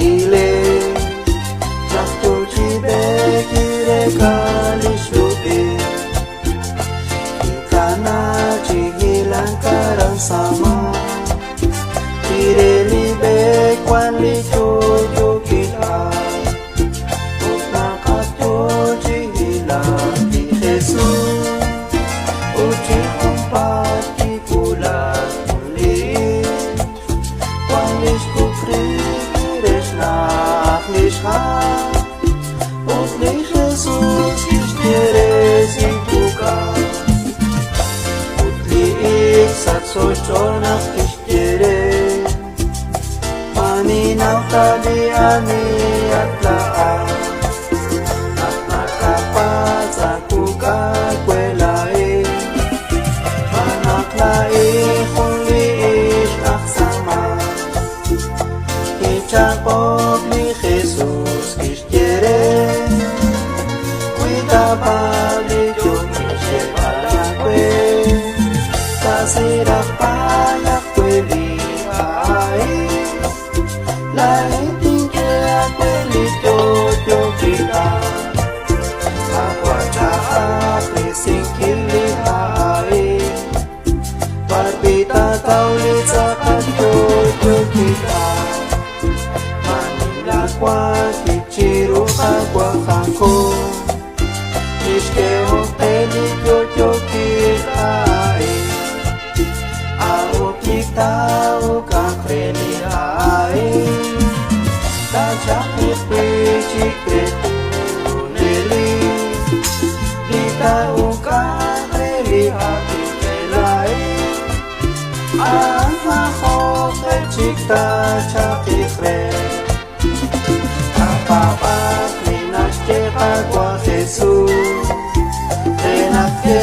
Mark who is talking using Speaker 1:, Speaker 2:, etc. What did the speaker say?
Speaker 1: ile Jakto cibe kire kalishube Ikana cihilan karang sama Kire libe kwan li jojo kita Utnakato cihilan di Jesus Uci kumpat di bulan muli Wanglish kukri Utli Jesus ishtere zituka Utli iksat sochonak ishtere Maninaw taliani at laan At nakapat sa kukakwelay Manaklai kung liish aksama Ichakop ni Jesus kishtire Cuida bali yo mishe balakwe Tasirap palakwe li ay Lain tingke akwe li jojo kita Akwa chaak ni singkil li ay Parbita kaulit sa jojo kita Kwa kichiru kwa kanko Ishke hoteli jojo kitai Ao kita ukakreli ai Tajak ipichi kretu neli Dita ukakreli hati kelai Anha hoke chikta chakikre Papa, klinas que pagua Jesús, en la que